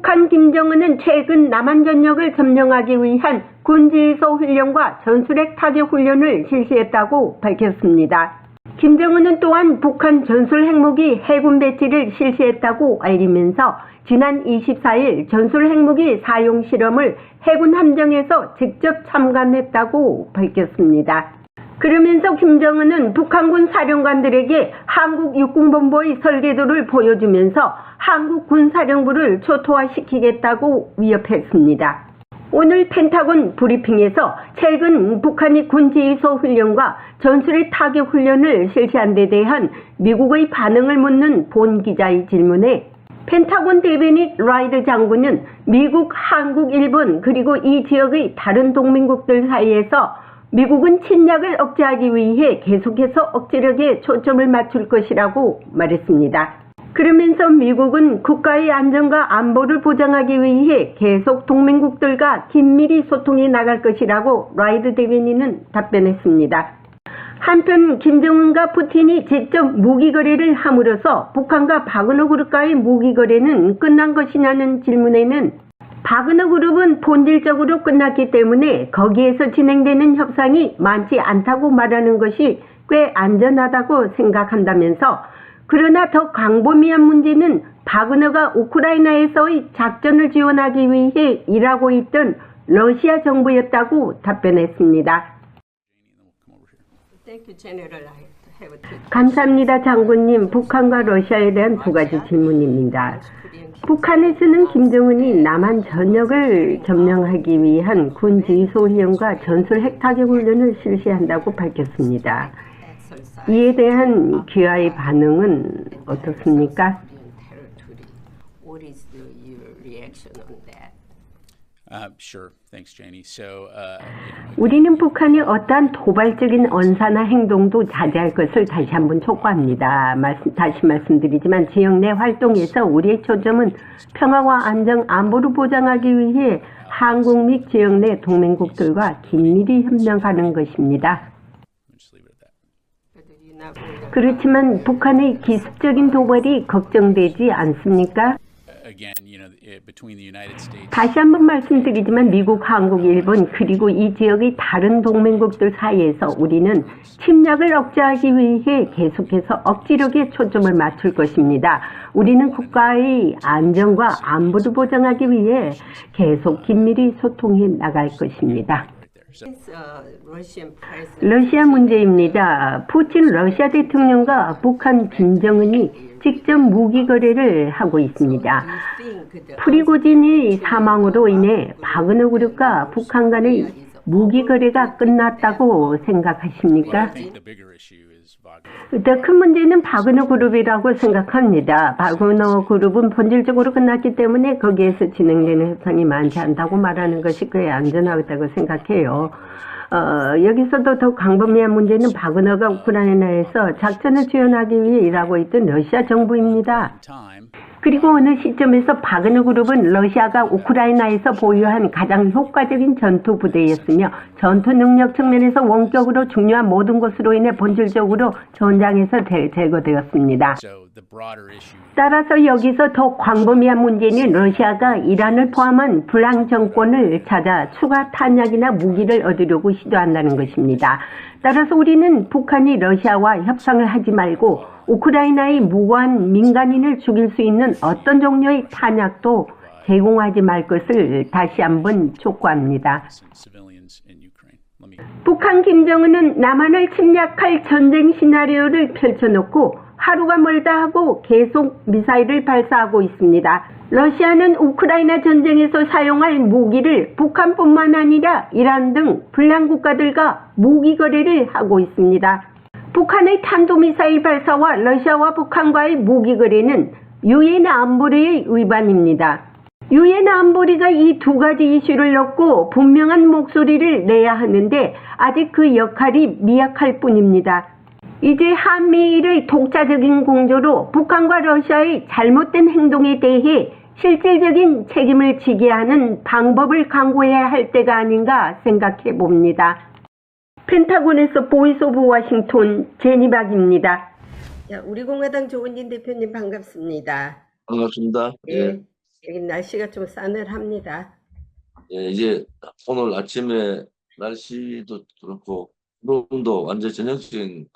북한 김정은은 최근 남한 전역을 점령하기 위한 군지휘소 훈련과 전술핵 타격 훈련을 실시했다고 밝혔습니다. 김정은은 또한 북한 전술 핵무기 해군 배치를 실시했다고 알리면서 지난 24일 전술 핵무기 사용 실험을 해군 함정에서 직접 참관했다고 밝혔습니다. 그러면서 김정은은 북한군 사령관들에게 한국 육군본부의 설계도를 보여주면서 한국 군사령부를 초토화시키겠다고 위협했습니다. 오늘 펜타곤 브리핑에서 최근 북한이 군지휘소 훈련과 전술핵 타격 훈련을 실시한 데 대한 미국의 반응을 묻는 본 기자의 질문에 펜타곤 대변인 라이드 장군은 미국, 한국, 일본 그리고 이 지역의 다른 동맹국들 사이에서 미국은 침략을 억제하기 위해 계속해서 억제력에 초점을 맞출 것이라고 말했습니다. 그러면서 미국은 국가의 안전과 안보를 보장하기 위해 계속 동맹국들과 긴밀히 소통해 나갈 것이라고 라이드 대변인은 답변했습니다. 한편 김정은과 푸틴이 직접 무기 거래를 함으로써 북한과 바그너 그룹과의 무기 거래는 끝난 것이냐는 질문에는 바그너 그룹은 본질적으로 끝났기 때문에 거기에서 진행되는 협상이 많지 않다고 말하는 것이 꽤 안전하다고 생각한다면서 그러나 더 광범위한 문제는 바그너가 우크라이나에서의 작전을 지원하기 위해 일하고 있던 러시아 정부였다고 답변했습니다. 감사합니다, 장군님. 북한과 러시아에 대한 두 가지 질문입니다. 북한에서는 김정은이 남한 전역을 점령하기 위한 군지휘소 훈련과 전술 핵타격 훈련을 실시한다고 밝혔습니다. 이에 대한 귀하의 반응은 어떻습니까? 우리는 북한이 어떠한 도발적인 언사나 행동도 자제할 것을 다시 한번 촉구합니다. 다시 말씀드리지만 지역 내 활동에서 우리의 초점은 평화와 안정, 안보를 보장하기 위해 한국 및 지역 내 동맹국들과 긴밀히 협력하는 것입니다. 그렇지만 북한의 기습적인 도발이 걱정되지 않습니까? 다시 한번 말씀드리지만 미국, 한국, 일본 그리고 이 지역의 다른 동맹국들 사이에서 우리는 침략을 억제하기 위해 계속해서 억지력에 초점을 맞출 것입니다. 우리는 국가의 안전과 안보를 보장하기 위해 계속 긴밀히 소통해 나갈 것입니다. 러시아 문제입니다. 푸틴 러시아 대통령과 북한 김정은이 직접 무기 거래를 하고 있습니다. 프리고진의 사망으로 인해 바그너 그룹과 북한 간의 무기 거래가 끝났다고 생각하십니까? 더 큰 문제는 바그너 그룹이라고 생각합니다. 바그너 그룹은 본질적으로 끝났기 때문에 거기에서 진행되는 협상이 많지 않다고 말하는 것이 꽤 안전하다고 생각해요. 여기서도 더 광범위한 문제는 바그너가 우크라이나에서 작전을 지원하기 위해 일하고 있던 러시아 정부입니다. 그리고 어느 시점에서 바그너 그룹은 러시아가 우크라이나에서 보유한 가장 효과적인 전투 부대였으며 전투 능력 측면에서 원격으로 중요한 모든 것으로 인해 본질적으로 전장에서 제거되었습니다. 따라서 여기서 더 광범위한 문제는 러시아가 이란을 포함한 불황 정권을 찾아 추가 탄약이나 무기를 얻으려고 시도한다는 것입니다. 따라서 우리는 북한이 러시아와 협상을 하지 말고 우크라이나의 무고한 민간인을 죽일 수 있는 어떤 종류의 탄약도 제공하지 말 것을 다시 한번 촉구합니다. 북한 김정은은 남한을 침략할 전쟁 시나리오를 펼쳐놓고 하루가 멀다 하고 계속 미사일을 발사하고 있습니다. 러시아는 우크라이나 전쟁에서 사용할 무기를 북한뿐만 아니라 이란 등 불량 국가들과 무기 거래를 하고 있습니다. 북한의 탄도미사일 발사와 러시아와 북한과의 무기 거래는 유엔 안보리의 위반입니다. 유엔 안보리가 이 두 가지 이슈를 놓고 분명한 목소리를 내야 하는데 아직 그 역할이 미약할 뿐입니다. 이제 한미일의 독자적인 공조로 북한과 러시아의 잘못된 행동에 대해 실질적인 책임을 지게 하는 방법을 강구해야 할 때가 아닌가 생각해 봅니다. 펜타곤에서 보이스 오브 워싱턴 제니박입니다. 우리 공화당 조은진 대표님 반갑습니다. 반갑습니다. 예. 여기 날씨가 좀 싸늘합니다. 예, 이제 오늘 아침에 날씨도 그렇고 구름도 완전 전형적인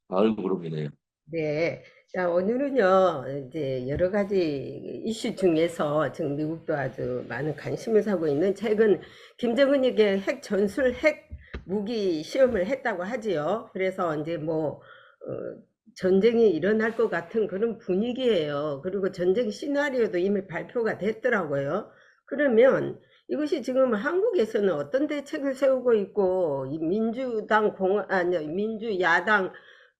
가을 구름이네요. 네. 자, 오늘은요, 이제 여러 가지 이슈 중에서 지금 미국도 아주 많은 관심을 사고 있는 최근 김정은에게 핵 전술 핵 무기 시험을 했다고 하지요. 그래서 이제 뭐, 전쟁이 일어날 것 같은 그런 분위기예요. 그리고 전쟁 시나리오도 이미 발표가 됐더라고요. 그러면 이것이 지금 한국에서는 어떤 대책을 세우고 있고, 이 민주당 아니, 민주야당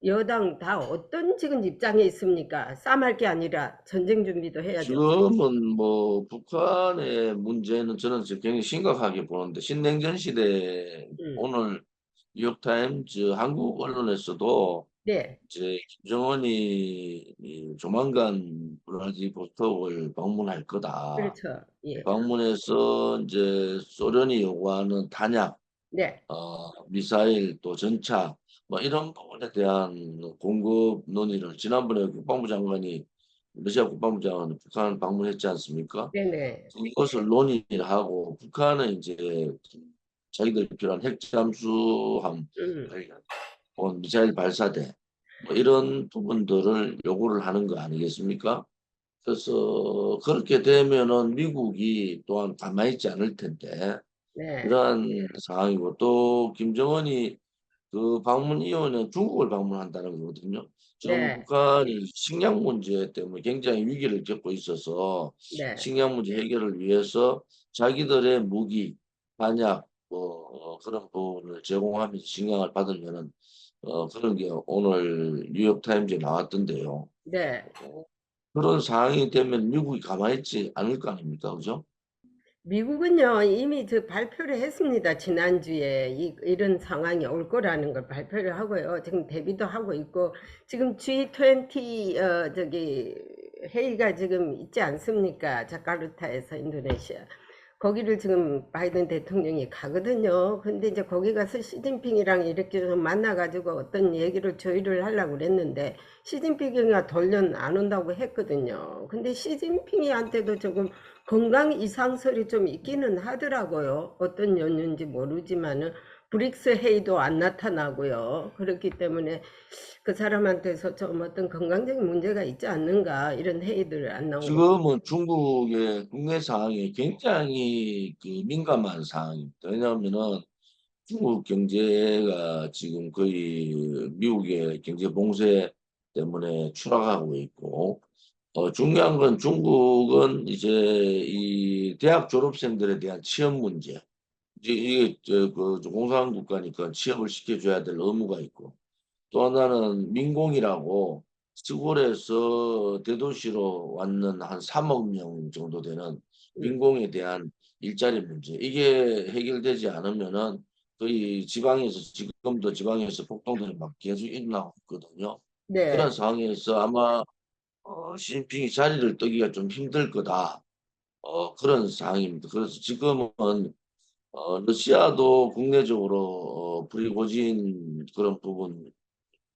여당 다 어떤 지금 입장에 있습니까? 싸움할 게 아니라 전쟁 준비도 해야죠. 지금은 뭐 북한의 문제는 저는 굉장히 심각하게 보는데 신냉전 시대 음. 오늘 뉴욕타임즈 한국 언론에서도 네, 이제 김정은이 이 조만간 블라디보스톡을 방문할 거다. 그렇죠. 예. 방문해서 이제 소련이 요구하는 탄약 네, 미사일 또 전차 뭐 이런 부분에 대한 공급 논의를 지난번에 국방부 장관이 러시아 국방부 장관이 북한 방문했지 않습니까? 네네. 이것을 논의를 하고 북한은 이제 자기들이 필요한 핵 잠수함 음, 관련 혹은 미사일 발사대 뭐 이런 부분들을 요구를 하는 거 아니겠습니까? 그래서 그렇게 되면은 미국이 또한 가만히 있지 않을 텐데 네, 그러한 상황이고 또 김정은이 그 방문 이유는 중국을 방문한다는 거거든요. 지금 네, 북한이 식량 문제 때문에 굉장히 위기를 겪고 있어서 네, 식량 문제 해결을 위해서 자기들의 무기,彈薬, 그런 부분을 제공하면서 식량을 받으려는 그런 게 오늘 뉴욕 타임즈에 나왔던데요. 네. 어, 그런 상황이 되면 미국이 가만히 있지 않을 거 아닙니까, 그죠? 미국은요, 이미 발표를 했습니다. 지난주에 이런 상황이 올 거라는 걸 발표를 하고요. 지금 대비도 하고 있고, 지금 G20, 회의가 지금 있지 않습니까? 자카르타에서 인도네시아. 거기를 지금 바이든 대통령이 가거든요. 근데 이제 거기 가서 시진핑이랑 이렇게 좀 만나가지고 어떤 얘기를 조율을 하려고 그랬는데, 시진핑이가 돌연 안 온다고 했거든요. 근데 시진핑이한테도 조금 건강 이상설이 좀 있기는 하더라고요. 어떤 연유인지 모르지만은 브릭스 회의도 안 나타나고요. 그렇기 때문에 그 사람한테서 좀 어떤 건강적인 문제가 있지 않는가 이런 회의들을 안 나온 거. 지금은 중국의 국내 상황이 굉장히 그 민감한 상황입니다. 왜냐하면은 중국 경제가 지금 거의 미국의 경제 봉쇄 때문에 추락하고 있고, 중요한 건 중국은 이제 이 대학 졸업생들에 대한 취업 문제, 이제 이게 그 공산 국가니까 취업을 시켜줘야 될 의무가 있고, 또 하나는 민공이라고 시골에서 대도시로 왔는 한 3억 명 정도 되는 음. 민공에 대한 일자리 문제. 이게 해결되지 않으면은 거의 지방에서 지금도 지방에서 폭동들이 막 계속 일어나고 있거든요. 그런 네. 상황에서 아마 시진핑이 자리를 뜨기가 좀 힘들 거다. 그런 상황입니다. 그래서 지금은 러시아도 국내적으로 프리고진 그런 부분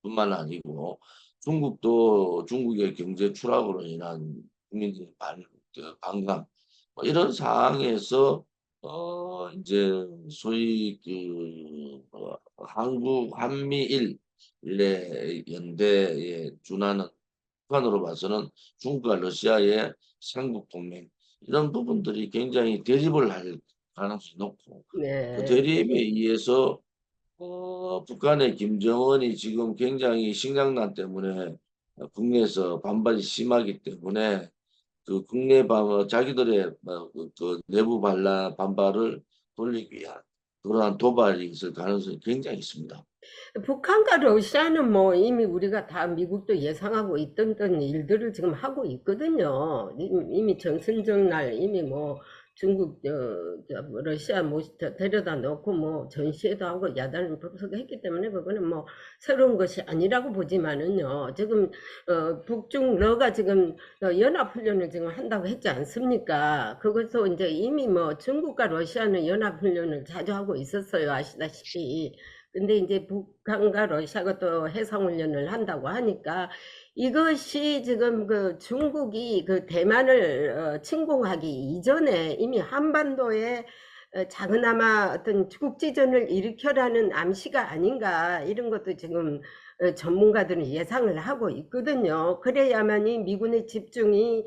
뿐만 아니고 중국도 중국의 경제 추락으로 인한 국민들의 반감 뭐 이런 상황에서 이제 소위 한국 한미일 연대에 준하는 북한으로 봐서는 중국과 러시아의 삼국 동맹 이런 부분들이 굉장히 대립을 할 가능성이 높고 그 네. 대립에 의해서 북한의 김정은이 지금 굉장히 식량난 때문에 국내에서 반발이 심하기 때문에 그 국내 자기들의 그 내부 반발을 돌리기 위한 그러한 도발이 있을 가능성이 굉장히 있습니다. 북한과 러시아는 뭐 이미 우리가 다 미국도 예상하고 있던 일들을 지금 하고 있거든요. 이미 정순정 날 이미 뭐 중국 뭐 러시아 뭐 데려다 놓고 뭐 전시회도 하고 야단을 법석했기 때문에 그거는 뭐 새로운 것이 아니라고 보지만은요. 지금 북중러가 지금 연합훈련을 지금 한다고 했지 않습니까? 그것도 이제 이미 뭐 중국과 러시아는 연합훈련을 자주 하고 있었어요. 아시다시피. 근데 이제 북한과 러시아가 또 해상훈련을 한다고 하니까 이것이 지금 그 중국이 그 대만을 침공하기 이전에 이미 한반도에 작은아마 어떤 국지전을 일으켜라는 암시가 아닌가 이런 것도 지금 전문가들은 예상을 하고 있거든요. 그래야만이 미군의 집중이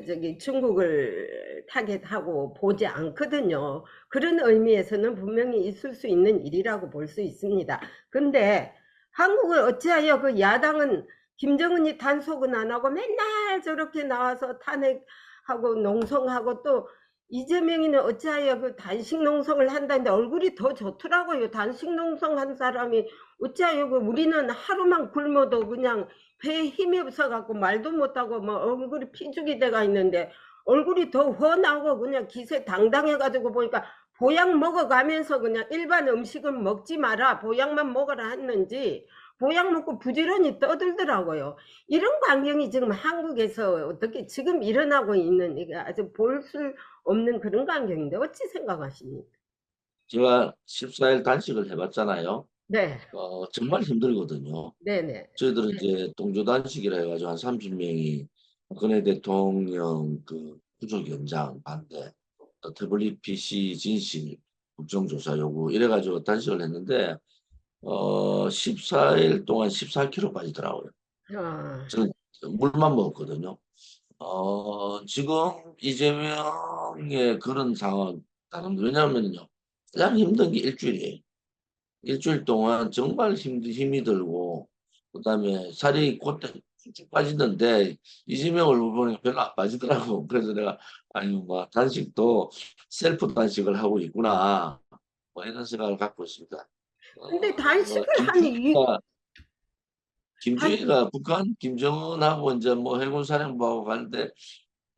저기 중국을 타겟하고 보지 않거든요. 그런 의미에서는 분명히 있을 수 있는 일이라고 볼 수 있습니다. 근데 한국을 어찌하여 그 야당은 김정은이 단속은 안 하고 맨날 저렇게 나와서 탄핵하고 농성하고 또 이재명이는 어찌하여 그 단식 농성을 한다는데 얼굴이 더 좋더라고요. 단식 농성한 사람이 어찌하여 그 우리는 하루만 굶어도 그냥 배에 힘이 없어갖고 말도 못하고 뭐 얼굴이 피죽이 돼가 있는데 얼굴이 더 훤하고 그냥 기세 당당해가지고 보니까 보약 먹어가면서 그냥 일반 음식은 먹지 마라 보약만 먹어라 했는지 보약 먹고 부지런히 떠들더라고요. 이런 광경이 지금 한국에서 어떻게 지금 일어나고 있는 이게 아주 볼 수 없는 그런 광경인데 어찌 생각하십니까? 제가 14일 단식을 해봤잖아요. 네, 정말 힘들거든요. 네네. 저희들은 이제 동조단식이라 해가지고 한 30명이 박근혜 대통령 그 구속영장 반대, 또 태블릿 PC 진실 국정조사 요구 이래가지고 단식을 했는데 14일 동안 14kg 빠지더라고요. 아, 저는 물만 먹었거든요. 지금 이재명의 그런 상황 다른 왜냐하면요 가장 힘든 게 일주일이에요. 일주일 동안 정말 힘이 들고 그다음에 살이 곧쭉 빠지는데 이재명 얼굴 보니까 별로 안 빠지더라고. 그래서 내가 아니 뭐 단식도 셀프 단식을 하고 있구나 뭐 이런 생각을 갖고 있습니다. 근데 단식을 하니 김주희가 단, 김주희가 북한 김정은하고 이제 뭐 해군사령부하고 가는데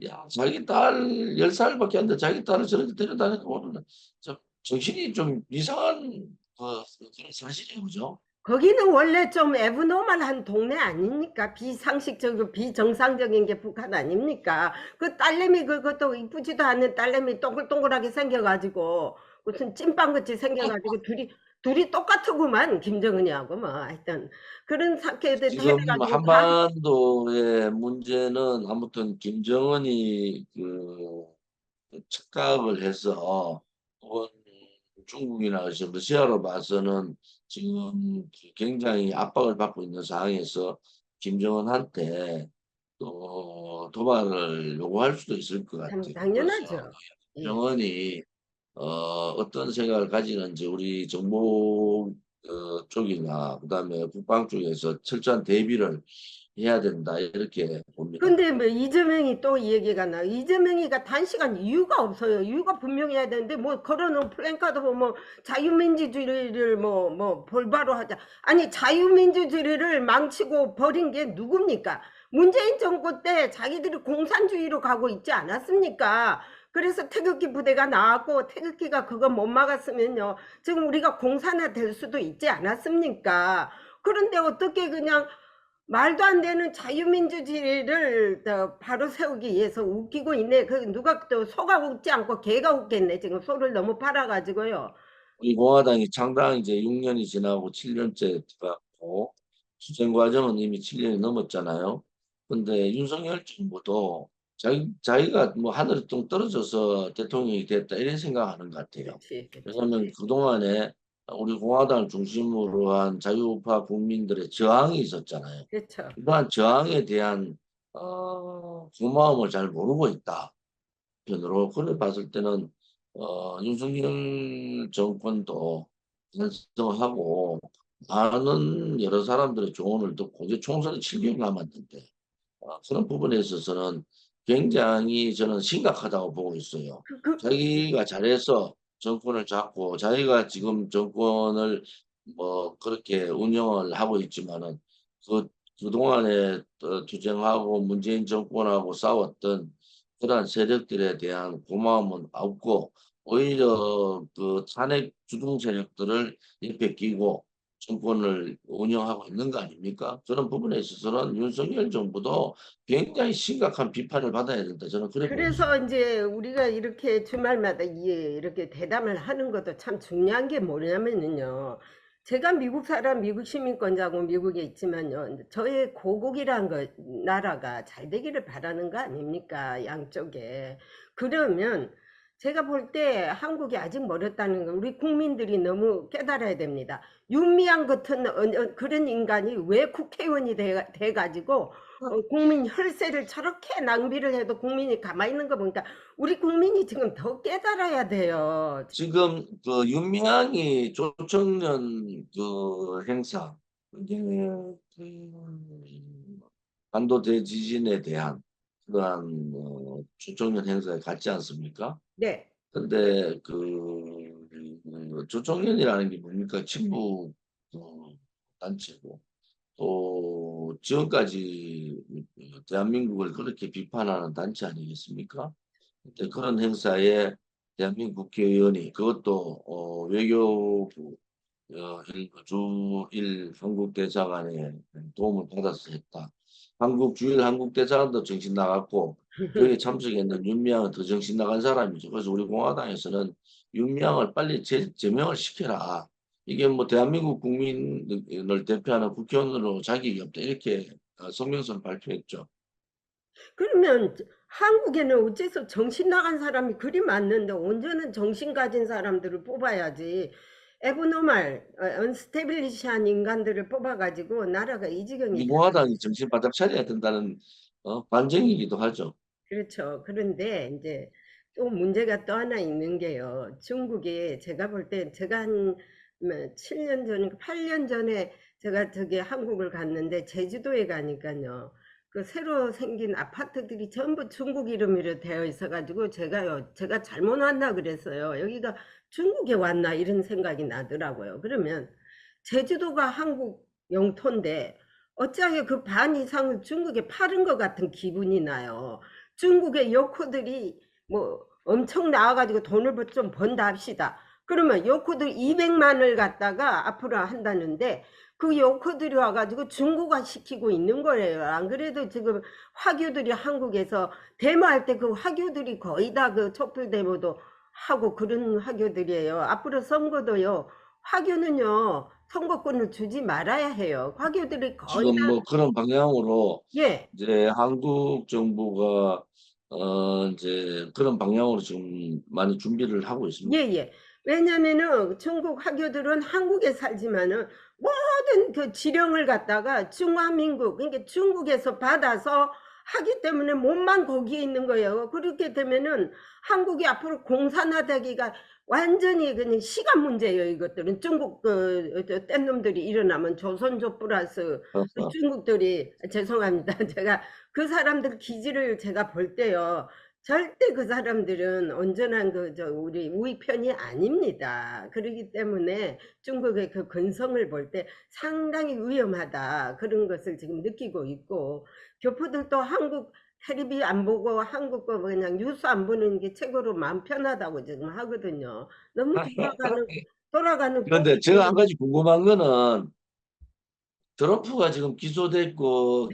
야 자기 딸 10살밖에 안 돼 자기 딸을 저렇게 데려다니는 거 보면 좀 정신이 좀 이상한 그런 사실이에요, 그죠? 거기는 원래 좀 애브노멀한 동네 아닙니까? 비상식적이고 비정상적인 게 북한 아닙니까? 그 딸내미 그것도 이쁘지도 않은 딸내미 동글동글하게 생겨가지고 무슨 찐빵같이 생겨가지고 둘이 똑같구만 김정은이하고 뭐 하여튼 그런 사태들 지금 해가지고 한반도의 문제는 아무튼 김정은이 착각을 해서 혹은 중국이나 러시아로 봐서는 지금 굉장히 압박을 받고 있는 상황에서 김정은한테 또 도발을 요구할 수도 있을 것 참 같아요. 그래서 당연하죠. 예. 김정은이 어떤 생각을 가지는지 우리 정보 쪽이나 그다음에 국방 쪽에서 철저한 대비를 해야 된다 이렇게 봅니다. 근데 뭐 이재명이 또 이 얘기가 나. 이재명이가 단식한 이유가 없어요. 이유가 분명해야 되는데 뭐 걸어놓은 플랜카드 보면 뭐 자유민주주의를 뭐 볼바로 하자. 아니 자유민주주의를 망치고 버린 게 누굽니까? 문재인 정권 때 자기들이 공산주의로 가고 있지 않았습니까? 그래서 태극기 부대가 나왔고 태극기가 그거 못 막았으면요. 지금 우리가 공산화 될 수도 있지 않았습니까? 그런데 어떻게 그냥 말도 안 되는 자유민주주의를 바로 세우기 위해서 웃기고 있네. 그 누가 또 소가 웃지 않고 개가 웃겠네. 지금 소를 너무 팔아가지고요. 우리 공화당이 창당 이제 6년이 지나고 7년째 돼갖고 투쟁 과정은 이미 7년이 넘었잖아요. 근데 윤석열 정부도 자기가 뭐 하늘에 뚱 떨어져서 대통령이 됐다 이런 생각하는 것 같아요. 그렇지, 그렇지. 왜냐하면 그동안에 우리 공화당을 중심으로 한 자유우파 국민들의 저항이 있었잖아요. 그렇죠. 그러한 저항에 대한 고마움을 잘 모르고 있다. 편으로 그래 봤을 때는 윤석열 정권도 반성하고 많은 여러 사람들의 조언을 듣고 이제 총선이 7개월 남았는데 그런 부분에 있어서는 굉장히 저는 심각하다고 보고 있어요. 그, 그, 자기가 잘해서 정권을 잡고 자기가 지금 정권을 뭐 그렇게 운영을 하고 있지만은 그 그동안에 투쟁하고 문재인 정권하고 싸웠던 그러한 세력들에 대한 고마움은 없고 오히려 그 탄핵 주동 세력들을 옆에 끼고 정권을 운영하고 있는 거 아닙니까? 그런 부분에 있어서는 윤석열 정부도 굉장히 심각한 비판을 받아야 된다. 저는 그래 보고 그래서 있습니다. 이제 우리가 이렇게 주말마다 이렇게 대담을 하는 것도 참 중요한 게 뭐냐면요. 제가 미국 사람, 미국 시민권자고 미국에 있지만요. 저의 고국이란 나라가 잘 되기를 바라는 거 아닙니까? 양쪽에. 그러면 제가 볼 때 한국이 아직 멀었다는 걸 우리 국민들이 너무 깨달아야 됩니다. 윤미향 같은 그런 인간이 왜 국회의원이 돼가지고 국민 혈세를 저렇게 낭비를 해도 국민이 가만히 있는 거 보니까 우리 국민이 지금 더 깨달아야 돼요. 지금 그 윤미향이 조청년 그 행사, 이게 그 반도체 지진에 대한 그러한 조청년 행사에 갔지 않습니까? 네. 근데 조청년이라는 게 뭡니까? 친북 단체고 또 지금까지 대한민국을 그렇게 비판하는 단체 아니겠습니까? 근데 그런 행사에 대한민국 국회의원이 그것도 외교부 주일 한국대사관의 도움을 받아서 했다. 주일 한국대사관도 정신 나갔고 거기에 참석했는 윤미향은 더 정신 나간 사람이죠. 그래서 우리 공화당에서는 윤미향을 빨리 제명을 시켜라. 이게 뭐 대한민국 국민을 대표하는 국회의원으로 자격이 없다. 이렇게 성명서를 발표했죠. 그러면 한국에는 어째서 정신 나간 사람이 그리 많는데 온전한 정신 가진 사람들을 뽑아야지. 애브노말, 언스테빌리시한 인간들을 뽑아가지고 나라가 이 지경이 우리 공화당이 정신 바짝 차려야 된다는 반증이기도 하죠. 그렇죠. 그런데 이제 또 문제가 또 하나 있는 게요. 중국이 제가 볼 때 제가 한 7년 전, 8년 전에 제가 저기 한국을 갔는데 제주도에 가니까요. 그 새로 생긴 아파트들이 전부 중국 이름으로 되어 있어가지고 제가 잘못 왔나 그랬어요. 여기가 중국에 왔나 이런 생각이 나더라고요. 그러면 제주도가 한국 영토인데 어찌하게 그 반 이상을 중국에 팔은 것 같은 기분이 나요. 중국의 요코들이 뭐 엄청 나와가지고 돈을 좀 번다 합시다. 그러면 요코들 200만을 갖다가 앞으로 한다는데 그 요코들이 와가지고 중국화 시키고 있는 거예요. 안 그래도 지금 화교들이 한국에서 데모할 때 그 화교들이 거의 다 그 촛불 데모도 하고 그런 화교들이에요. 앞으로 선거도요. 화교는요. 선거권을 주지 말아야 해요. 화교들이 거의 지금 뭐 그런 방향으로 예. 이제 한국 정부가 이제 그런 방향으로 지금 많이 준비를 하고 있습니다. 예. 왜냐면은 중국 화교들은 한국에 살지만은 모든 그 지령을 갖다가 중화민국, 그러니까 중국에서 받아서 하기 때문에 몸만 거기에 있는 거예요. 그렇게 되면은 한국이 앞으로 공산화되기가 완전히 그냥 시간 문제예요. 이것들은 중국 뗀 놈들이 일어나면 조선족 플러스 중국들이 죄송합니다. 제가 그 사람들 기질을 제가 볼 때요. 절대 그 사람들은 온전한 우리 우익 편이 아닙니다. 그렇기 때문에 중국의 그 근성을 볼 때 상당히 위험하다. 그런 것을 지금 느끼고 있고, 교포들도 한국 텔레비 안 보고 한국 거 그냥 뉴스 안 보는 게 최고로 마음 편하다고 지금 하거든요. 너무 돌아가는 그런데 제가 한 가지 궁금한 거는 트럼프가 지금 기소됐고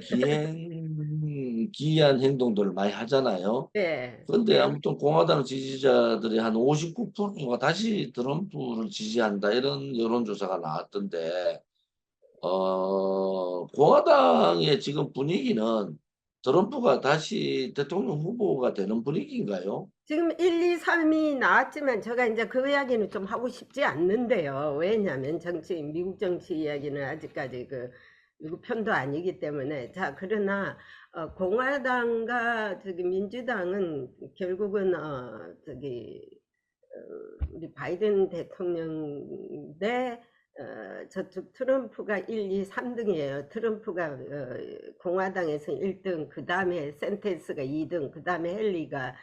기이한 행동들을 많이 하잖아요. 네. 그런데 아무튼 공화당 지지자들이 한 59%가 다시 트럼프를 지지한다 이런 여론조사가 나왔던데 공화당의 지금 분위기는 트럼프가 다시 대통령 후보가 되는 분위기인가요? 지금 1, 2, 3이 나왔지만 제가 이제 그 이야기는 좀 하고 싶지 않는데요. 왜냐하면 미국 정치 이야기는 아직까지 미국 편도 아니기 때문에. 자, 그러나 공화당과 민주당은 결국은 우리 바이든 대통령 대 저쪽 트럼프가 1, 2, 3등이에요. 트럼프가 공화당에서 1등, 그 다음에 샌테스가 2등, 그 다음에 헨리가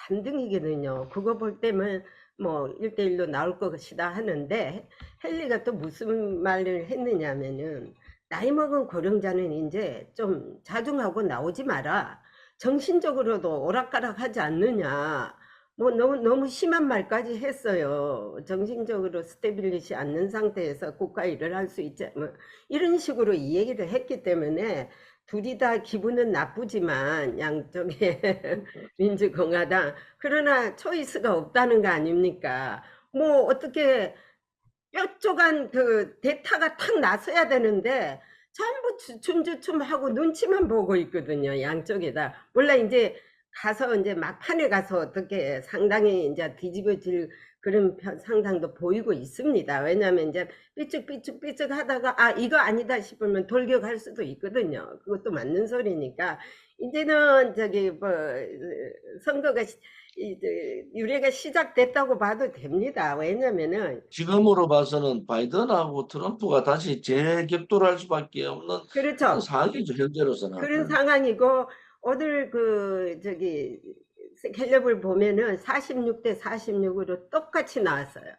3등이거든요. 그거 볼 때면 뭐 1대1로 나올 것이다 하는데 헨리가 또 무슨 말을 했느냐면은 나이 먹은 고령자는 이제 좀 자중하고 나오지 마라. 정신적으로도 오락가락하지 않느냐. 뭐 너무 심한 말까지 했어요. 정신적으로 스테빌리시 않는 상태에서 국가 일을 할 수 있지. 뭐 이런 식으로 이 얘기를 했기 때문에 둘이 다 기분은 나쁘지만 양쪽에 민주공화당 그러나 초이스가 없다는 거 아닙니까? 뭐 어떻게 뾰족한 그 대타가 탁 나서야 되는데 전부 주춤주춤하고 눈치만 보고 있거든요. 양쪽에다. 물론 이제 가서 이제 막판에 가서 어떻게 상당히 이제 뒤집어질 그런 상상도 보이고 있습니다. 왜냐하면 이제 삐쭉삐쭉 하다가 아 이거 아니다 싶으면 돌격할 수도 있거든요. 그것도 맞는 소리니까 이제는 저기 뭐 선거가 유례가 시작됐다고 봐도 됩니다. 왜냐면은 지금으로 봐서는 바이든하고 트럼프가 다시 재격돌할 수밖에 없는 그런 그렇죠. 상황이죠, 현재로서는. 그런 상황이고 오늘 그 저기 갤럽을 보면은 46대 46으로 똑같이 나왔어요.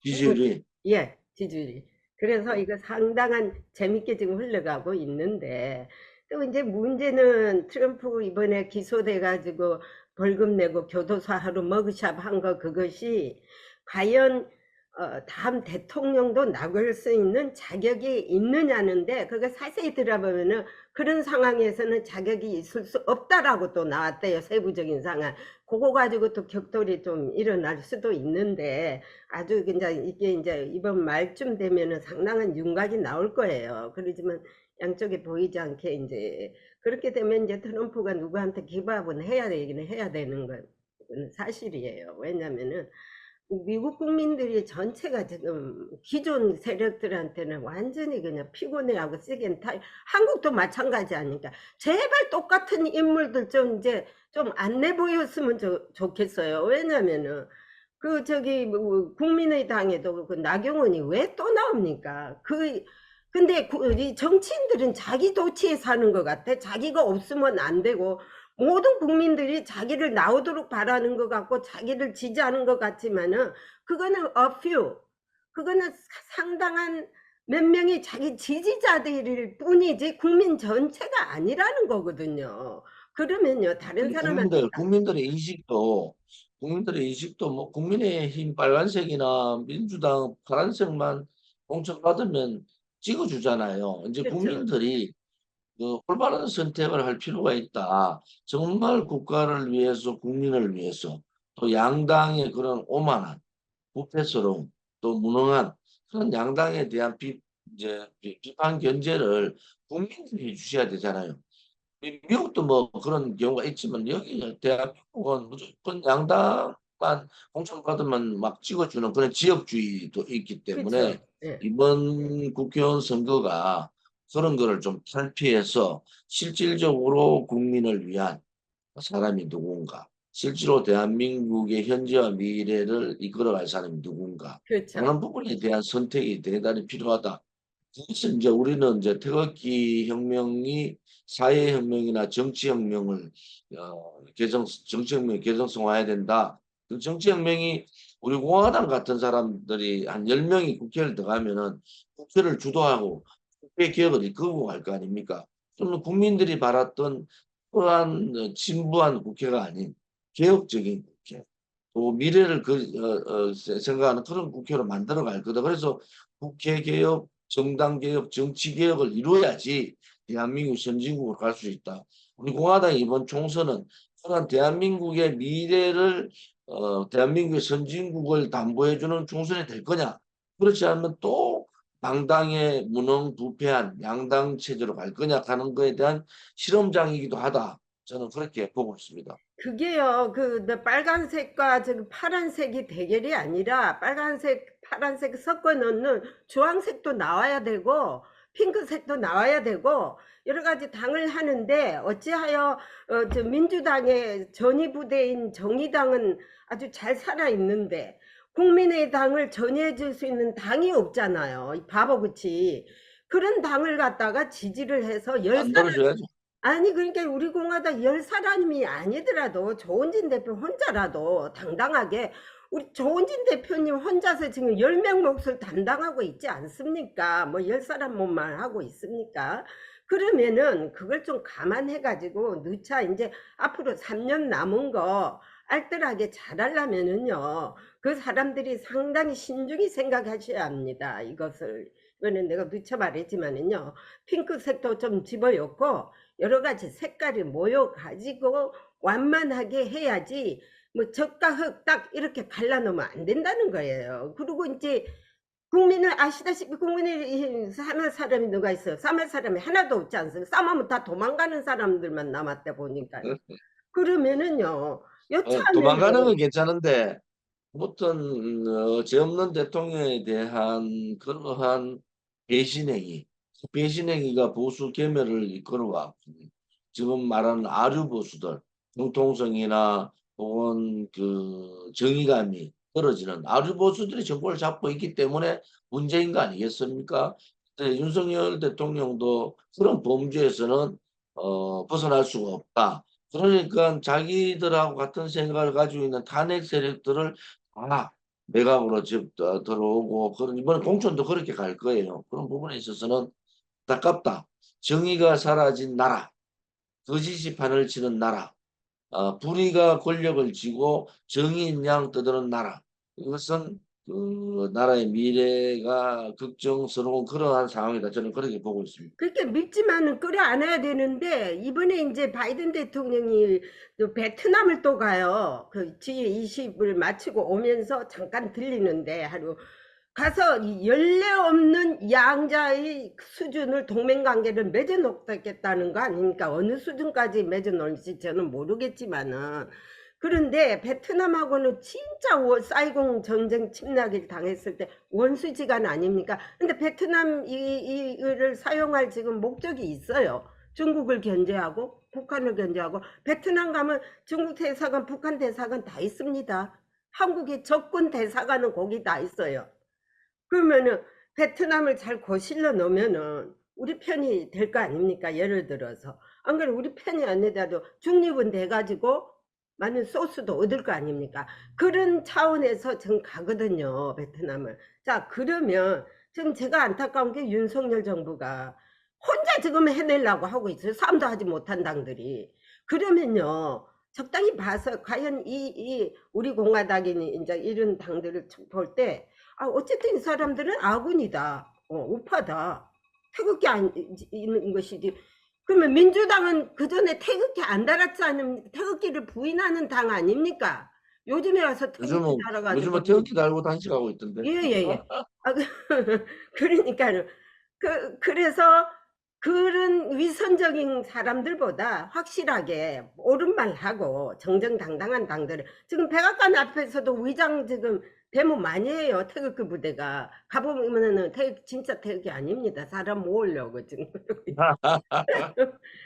지지율이. 예, 지지율이. 그래서 이거 상당한 재밌게 지금 흘러가고 있는데 또 이제 문제는 트럼프 이번에 기소돼 가지고 벌금 내고 교도소 하루 머그샵 한 거 그것이 과연 다음 대통령도 나올 수 있는 자격이 있느냐는데 그거 자세히 들어보면은 그런 상황에서는 자격이 있을 수 없다라고 또 나왔대요. 세부적인 상황. 그거 가지고 또 격돌이 좀 일어날 수도 있는데 아주 이게 이제 이번 말쯤 되면은 상당한 윤곽이 나올 거예요. 그러지만 양쪽에 보이지 않게 이제 그렇게 되면 이제 트럼프가 누구한테 기밥은 해야 되긴 해야 되는 건 사실이에요. 왜냐면은 미국 국민들이 전체가 지금 기존 세력들한테는 완전히 그냥 피곤해하고 쓰기엔 한국도 마찬가지 아닙니까? 제발 똑같은 인물들 좀 이제 좀 안 내보였으면 좋겠어요. 왜냐면은 그 저기 뭐 국민의당에도 그 나경원이 왜 또 나옵니까? 근데 이 정치인들은 자기 도치에 사는 것 같아. 자기가 없으면 안 되고 모든 국민들이 자기를 나오도록 바라는 것 같고 자기를 지지하는 것 같지만은 그거는 a few, 그거는 상당한 몇 명이 자기 지지자들일 뿐이지 국민 전체가 아니라는 거거든요. 그러면요 다른 사람한테 국민들의 인식도 뭐 국민의힘 빨간색이나 민주당 파란색만 공천받으면 찍어주잖아요. 이제 그렇죠. 국민들이 그 올바른 선택을 할 필요가 있다. 정말 국가를 위해서, 국민을 위해서, 또 양당의 그런 오만한, 부패스러운, 또 무능한 그런 양당에 대한 비판 견제를 국민들이 주셔야 되잖아요. 미국도 뭐 그런 경우가 있지만 여기 대한민국은 무조건 양당만 공천받으면 막 찍어주는 그런 지역주의도 있기 때문에 그렇죠. 예. 이번 국회의원 선거가 그런 거를 좀 탈피해서 실질적으로 국민을 위한 사람이 누군가, 실제로 대한민국의 현재와 미래를 이끌어갈 사람이 누군가 그렇죠. 하는 부분에 대한 선택이 대단히 필요하다. 그것은 이제 우리는 이제 태극기 혁명이 사회혁명이나 정치혁명을 정치혁명 개정성화해야 된다. 그 정치혁명이 우리 공화당 같은 사람들이 한 10명이 국회를 들어가면은 국회를 주도하고 국회 개혁을 이끌고 갈 거 아닙니까? 좀 국민들이 바랐던 그러한 진부한 국회가 아닌 개혁적인 국회, 또 미래를 생각하는 그런 국회로 만들어 갈 거다. 그래서 국회 개혁, 정당 개혁, 정치 개혁을 이루어야지 대한민국 선진국으로 갈 수 있다. 우리 공화당 이번 총선은 그런 대한민국의 미래를 대한민국의 선진국을 담보해주는 총선이 될 거냐? 그렇지 않으면 또 당당의 무능부패한 양당 체제로 갈 거냐 하는 거에 대한 실험장이기도 하다. 저는 그렇게 보고 있습니다. 그게요, 빨간색과 저기 파란색이 대결이 아니라 빨간색, 파란색 섞어 넣는 주황색도 나와야 되고, 핑크색도 나와야 되고, 여러 가지 당을 하는데, 어찌하여, 저 민주당의 전위부대인 정의당은 아주 잘 살아있는데, 국민의당을 전이해줄 수 있는 당이 없잖아요. 이 바보같이. 그런 당을 갖다가 지지를 해서 만들어줘야죠. 아니 그러니까 우리 공화당 10사람이 아니더라도 조은진 대표 혼자라도 당당하게 우리 조은진 대표님 혼자서 지금 10명 몫을 담당하고 있지 않습니까? 뭐 10사람 몸만 하고 있습니까? 그러면은 그걸 좀 감안해 가지고 누차 이제 앞으로 3년 남은 거 알뜰하게 잘하려면은요 그 사람들이 상당히 신중히 생각하셔야 합니다. 이거는 내가 누차 말했지만은요 핑크색도 좀 집어넣고 여러 가지 색깔이 모여 가지고 완만하게 해야지 뭐 적과 흑 딱 이렇게 갈라놓으면 안 된다는 거예요. 그리고 이제 국민을 아시다시피 국민을 싸움할 사람이 누가 있어요? 싸움할 사람이 하나도 없지 않습니까? 싸움하면 다 도망가는 사람들만 남았다 보니까요. 그러면은요, 도망가는 여차하면은 건 괜찮은데 어떤 죄 없는 대통령에 대한 그러한 배신행위, 그 배신행위가 보수 괴멸을 이끌어왔고 지금 말하는 아류 보수들, 정통성이나 혹은 그 정의감이 떨어지는 아류 보수들이 정권을 잡고 있기 때문에 문제인 거 아니겠습니까? 근데 윤석열 대통령도 그런 범죄에서는 벗어날 수가 없다. 그러니까 자기들하고 같은 생각을 가지고 있는 탄핵 세력들을 내각으로 들어오고 그런 이번에 공천도 그렇게 갈 거예요. 그런 부분에 있어서는 안타깝다. 정의가 사라진 나라, 거짓이 판을 치는 나라, 불의가 권력을 쥐고 정의인 양 떠드는 나라. 이것은 그 나라의 미래가 걱정스러운 그러한 상황이다. 저는 그렇게 보고 있습니다. 그렇게 믿지만은 끌어안아야 되는데 이번에 이제 바이든 대통령이 또 베트남을 또 가요. 그 G20을 마치고 오면서 잠깐 들리는데 하루 가서 이 연례 없는 양자의 수준을 동맹관계를 맺어놓겠다는 거 아닙니까? 어느 수준까지 맺어놓을지 저는 모르겠지만은 그런데 베트남하고는 진짜 사이공 전쟁 침략을 당했을 때 원수지간 아닙니까? 근데 베트남 이를 사용할 지금 목적이 있어요. 중국을 견제하고 북한을 견제하고 베트남 가면 중국 대사관, 북한 대사관 다 있습니다. 한국의 적군 대사관은 거기 다 있어요. 그러면은 베트남을 잘 거실러 놓으면은 우리 편이 될 거 아닙니까? 예를 들어서. 안 그래, 우리 편이 아니라도 중립은 돼가지고 많은 소스도 얻을 거 아닙니까? 그런 차원에서 지금 가거든요, 베트남을. 자, 그러면 지금 제가 안타까운 게 윤석열 정부가 혼자 지금 해내려고 하고 있어요. 싸움도 하지 못한 당들이. 그러면요, 적당히 봐서 과연 우리 공화당이니 이제 이런 당들을 볼 때, 어쨌든 이 사람들은 아군이다. 우파다. 태극기 안 있는 것이지. 그러면 민주당은 그 전에 태극기 안 달았지 않습니까? 태극기를 부인하는 당 아닙니까? 요즘에 와서 태극기 달아가지고 요즘은 태극기 달고 단식하고 있던데. 예예예. 그러니까요. 그래서 그런 위선적인 사람들보다 확실하게 옳은 말 하고 정정당당한 당들을 지금 백악관 앞에서도 위장 지금 데모 많이 해요. 태극기 부대가 가보면은 진짜 태극기 아닙니다. 사람 모으려고 지금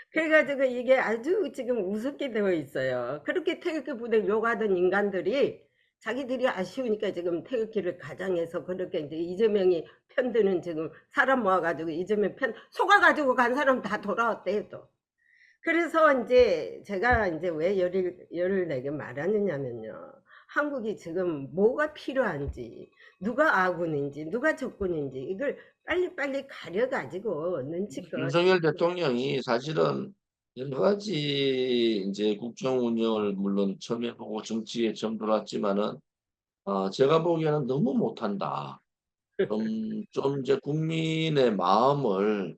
그래가지고 이게 아주 지금 우습게 되어 있어요. 그렇게 태극기 부대 욕하던 인간들이 자기들이 아쉬우니까 지금 태극기를 가장해서 그렇게 이제 이재명이 편드는 지금 사람 모아가지고 이재명 속아가지고 간 사람 다 돌아왔대요 또. 그래서 이제 제가 이제 왜 열을 내게 말하느냐면요. 한국이 지금 뭐가 필요한지, 누가 아군인지, 누가 적군인지 이걸 빨리빨리 가려가지고 눈치껏 윤석열 대통령이 사실은 여러 가지 이제 국정 운영을 물론 처음 해보고 정치에 처음 들어왔지만은 제가 보기에는 너무 못한다. 좀 이제 국민의 마음을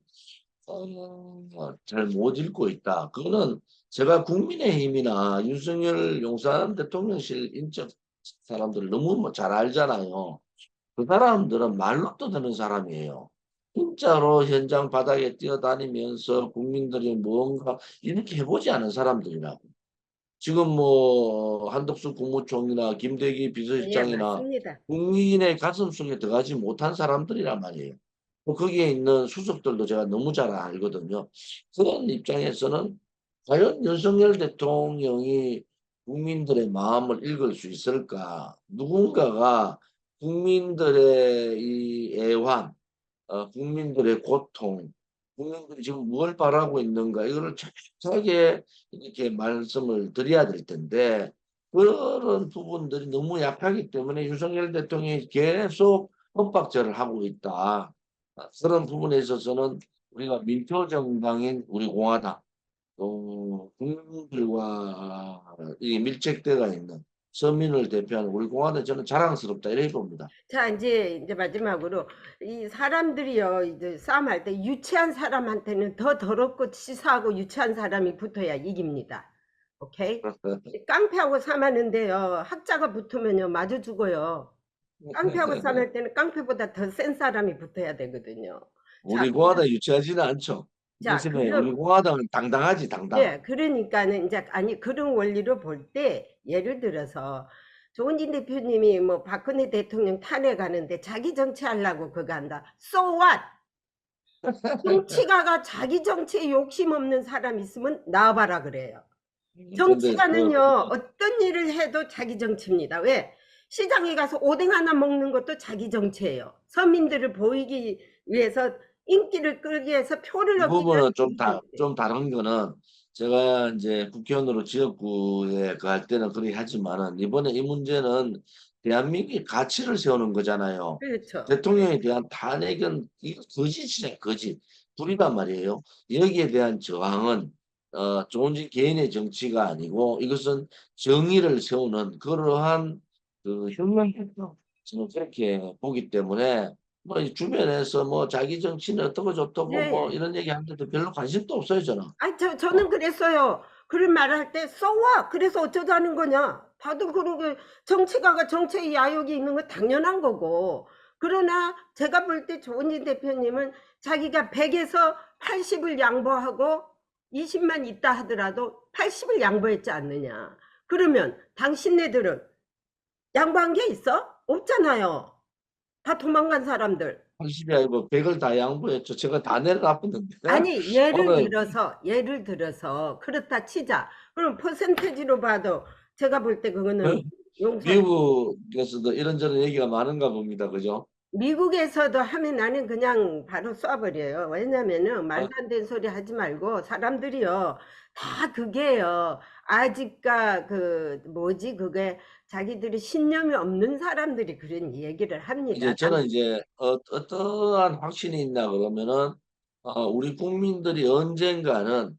잘 못 읽고 있다. 그거는 제가 국민의힘이나 윤석열 용산 대통령실 인적 사람들을 너무 잘 알잖아요. 그 사람들은 말로 떠드는 사람이에요. 진짜로 현장 바닥에 뛰어다니면서 국민들이 뭔가 이렇게 해보지 않은 사람들이라고. 지금 뭐 한덕수 국무총리나 김대기 예, 비서실장이나 맞습니다. 국민의 가슴 속에 들어가지 못한 사람들이란 말이에요. 뭐 거기에 있는 수석들도 제가 너무 잘 알거든요. 그런 입장에서는 과연 윤석열 대통령이 국민들의 마음을 읽을 수 있을까? 누군가가 국민들의 이 애환, 국민들의 고통, 국민들이 지금 뭘 바라고 있는가, 이거를 정확하게 이렇게 말씀을 드려야 될 텐데, 그런 부분들이 너무 약하기 때문에 윤석열 대통령이 계속 엇박자를 하고 있다. 그런 부분에 있어서는 우리가 민표 정당인 우리 공화당, 또 국민들과 이 밀착되어 있는 서민을 대표하는 우리 공화당 저는 자랑스럽다 이렇게 봅니다. 자, 이제 마지막으로 이 사람들이요, 이제 싸움할 때 유치한 사람한테는 더 더럽고 치사하고 유치한 사람이 붙어야 이깁니다. 오케이? 깡패하고 싸움하는데요, 학자가 붙으면요, 마주 죽어요. 깡패하고 싸울 때는 깡패보다 더 센 사람이 붙어야 되거든요. 자, 우리 공화당 유치하지는 않죠. 자, 조심해. 우리 공화당은 당당하지, 당당. 예, 그러니까는 이제 아니 그런 원리로 볼 때 예를 들어서 조은진 대표님이 뭐 박근혜 대통령 탄핵하는데 자기 정치하려고 그거 한다. So what? 정치가가 자기 정치에 욕심 없는 사람 있으면 나와봐라 그래요. 근데 정치가는요 어떤 일을 해도 자기 정치입니다. 왜? 시장에 가서 오뎅 하나 먹는 것도 자기 정치예요. 서민들을 보이기 위해서 인기를 끌기 위해서 표를 이 얻기 위해서 부분은 자기 정치. 좀 다른 거는 제가 이제 국회의원으로 지역구에 그 할 때는 그렇게 하지만은 이번에 이 문제는 대한민국의 가치를 세우는 거잖아요. 그렇죠. 대통령에 대한 탄핵은 이거 거짓이래, 거짓. 불이단 말이에요. 여기에 대한 저항은 조은진 개인의 정치가 아니고 이것은 정의를 세우는 그러한 그 혁명이죠. 저는 그렇게 보기 때문에 뭐 이 주변에서 뭐 자기 정치는 어떻고 저떻고 뭐 네. 이런 얘기 하는데도 별로 관심도 없어요, 저는. 아니 저는 어, 그랬어요. 그런 말을 할 때 so what? 그래서 어쩌자는 거냐. 다들 그러게 정치가가 정치의 야욕이 있는 거 당연한 거고. 그러나 제가 볼 때 조은진 대표님은 자기가 100에서 80을 양보하고 20만 있다 하더라도 80을 양보했지 않느냐. 그러면 당신네들은 양보한 게 있어? 없잖아요. 다 도망간 사람들. 80이 아니고 100을 다 양보했죠. 제가 다 내려놨는데 아니 오늘 예를 들어서 그렇다 치자. 그럼 퍼센테이지로 봐도 제가 볼 때 그거는 용서를 미국에서도 이런저런 얘기가 많은가 봅니다. 그죠? 미국에서도 하면 나는 그냥 바로 쏴버려요. 왜냐면은 아, 말도 안 되는 소리 하지 말고 사람들이요. 다 그게요. 아직까 그 뭐지 그게 자기들이 신념이 없는 사람들이 그런 얘기를 합니다. 이제 저는 이제 어떠한 확신이 있나 그러면은 우리 국민들이 언젠가는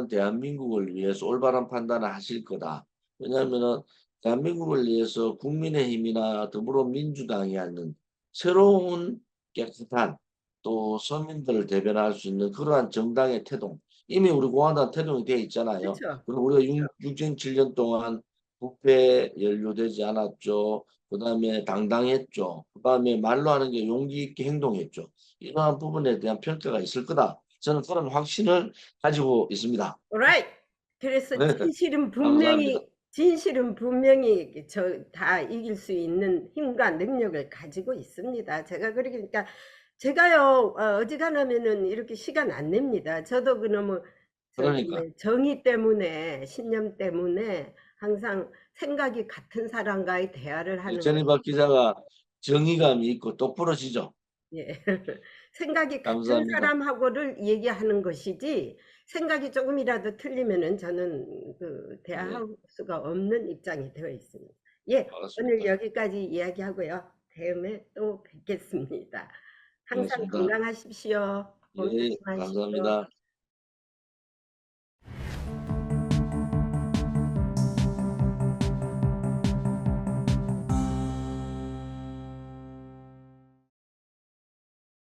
대한민국을 위해서 올바른 판단을 하실 거다. 왜냐하면은 대한민국을 위해서 국민의힘이나 더불어민주당이 하는 새로운 깨끗한 또 서민들을 대변할 수 있는 그러한 정당의 태동 이미 우리 공화당 태동이 되어 있잖아요. 그렇죠. 그리고 우리가 7년 동안 부패 연루되지 않았죠. 그다음에 당당했죠. 그다음에 말로 하는 게 용기 있게 행동했죠. 이러한 부분에 대한 평가가 있을 거다. 저는 그런 확신을 가지고 있습니다. alright. 그래서 감사합니다. 진실은 분명히 저 다 이길 수 있는 힘과 능력을 가지고 있습니다. 제가 그러니까 제가요 어지간하면은 이렇게 시간 안 냅니다. 저도 그놈의 저기 그러니까 정의 때문에 신념 때문에 항상 생각이 같은 사람과의 대화를 하는 거. 전희박 기자가 정의감이 있고 똑부러지죠. 예. 생각이 같은 감사합니다. 사람하고를 얘기하는 것이지 생각이 조금이라도 틀리면은 저는 그 네, 대화할 수가 없는 입장이 되어 있습니다. 예, 오늘 알았습니다. 여기까지 이야기하고요. 다음에 또 뵙겠습니다. 항상 알겠습니다. 건강하십시오. 예, 건강하십시오. 감사합니다.